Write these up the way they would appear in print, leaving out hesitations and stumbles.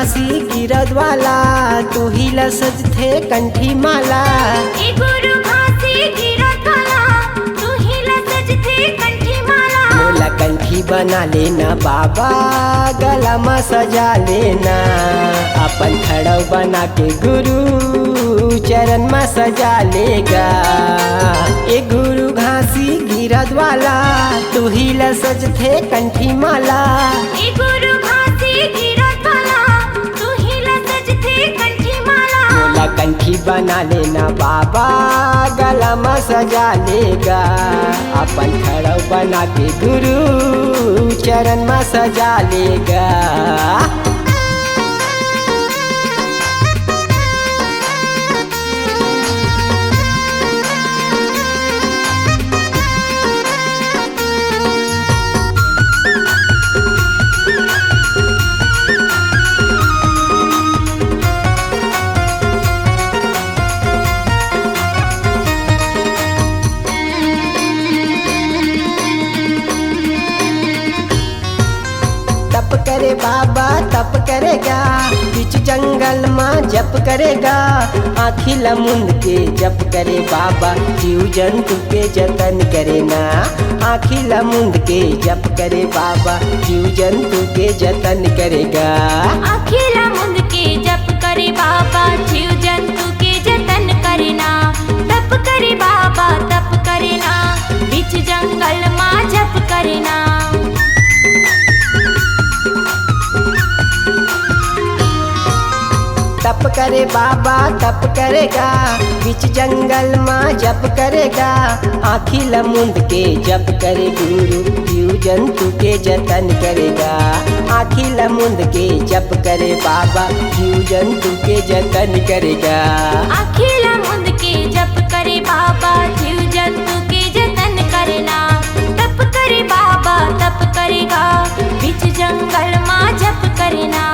घासी गिरद वाला तू ही ला सजथे कंठी माला। ए गुरु घासी गिरद वाला तू ही ला सजथे कंठी माला। मोला कंठी बना लेना बाबा गला में सजा लेना। अपन खड़ाऊ बना के गुरु चरण में सजा लेगा। ए गुरु घासी गिरद वाला तू ही ला सजथे कंठी माला। ए गुरु घासी गिरद वाला तू ही ला सजथे कंठी माला। मोला कंठी बना लेना बाबा गला में सजा लेगा। अपन खड़ाऊ बना के गुरु चरण में सजा लेगा। तप करे बाबा तप करेगा। बीच जंगल में जप करेगा। आँखी लमुंद के जप करे बाबा जीव जंतु के जतन करे ना। आँखी लमुंद के जप करे बाबा जीव जंतु के जतन करेगा। अखिला मुंद के जप करे बाबा जीव जंतु के जतन करना। तप करे बाबा तप करना। बीच जंगल में जप करना। तप करे बाबा तप करेगा। बीच जंगल में जप करेगा। आँखी लमुंद के जप करे गुरु जीव जंतु के जतन करेगा। आँखी लमुंद के जप करे बाबा जीव जंतु के जतन करेगा। अखिला मुंद के जप करे बाबा जीव जंतु के जतन करना। तप करे बाबा तप करेगा। बीच जंगल में जप करना।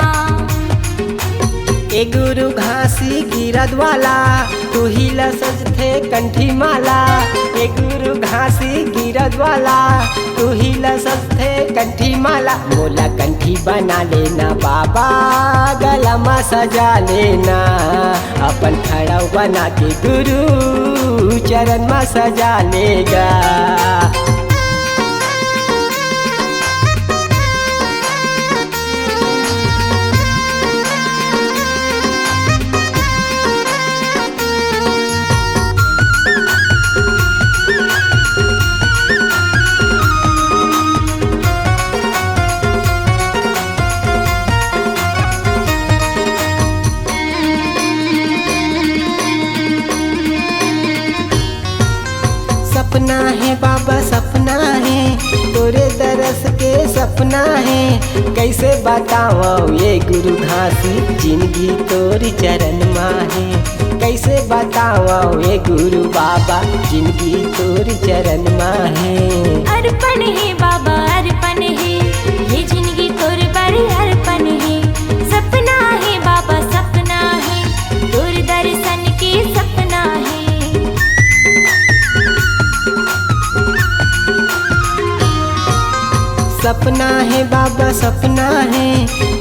ए गुरु घासी गिरद वाला तू ही ला सजथे कंठी माला। ए गुरु घासी गिरद वाला तू ही ला सजथे कंठी माला। मोला कंठी बना लेना बाबा गला में सजा लेना। अपन खड़ाऊ बना के गुरु चरण में सजा लेगा। सपना है बाबा सपना है तोरे दरस के सपना है। कैसे बताओ ये गुरु घासी जिंदगी तोरी चरण में है। कैसे बताओ ये गुरु बाबा जिंदगी तोरी चरण में है। अर्पण है बाबा अर्पण है। ये जिंदगी तोर बड़ी अर्पण है। सपना है बाबा सपना है। तोर दर्शन के सपना है। सपना है बाबा सपना है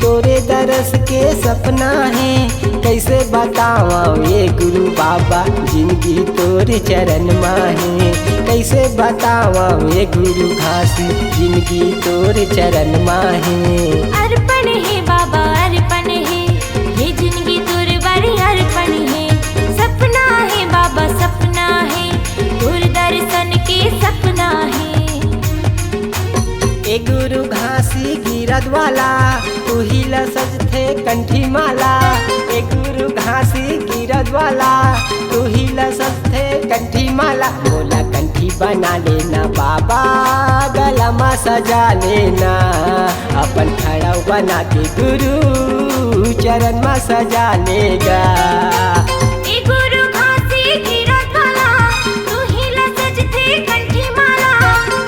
तोरे दरस के सपना है। कैसे बताओ ये गुरु बाबा जिंदगी तोरे चरण में है। कैसे बताओ ये गुरु घासी जिंदगी तोरे चरण में है। अर्पण है बाबा अर्पण है। ये जिंदगी तोर बड़ी अर्पण है। सपना है बाबा सपना है। तोर दर्शन के सपना है। ए गुरु घासी गिरद वाला तू ही ला सजथे कंठी माला। ए गुरु घासी गिरद वाला तू ही ला सजथे कंठी माला। मोला कंठी बना लेना बाबा गला में सजा लेना। अपन खड़ाऊ बना के गुरु चरण में सजा लेगा। ए गुरु घासी गिरद वाला तू ही ला सजथे कंठी माला।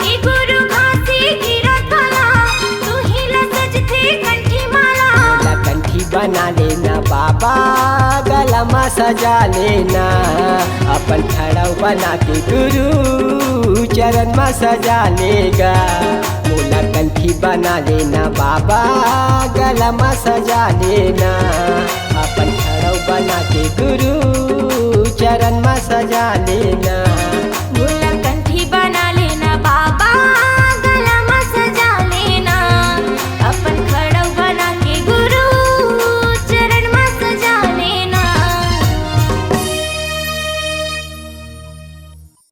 ए गुरु घासी गिरद वाला तू ही ला सजथे कंठी माला। मोला कंठी बना लेना बाबा गला में सजा लेना। अपन खड़ाऊ बना के गुरु चरण में सजा लेगा। मोला मोला कंठी बना लेना बाबा गला में सजा लेना अपन खड़ौ बना के गुरु चरण में सजा लेना।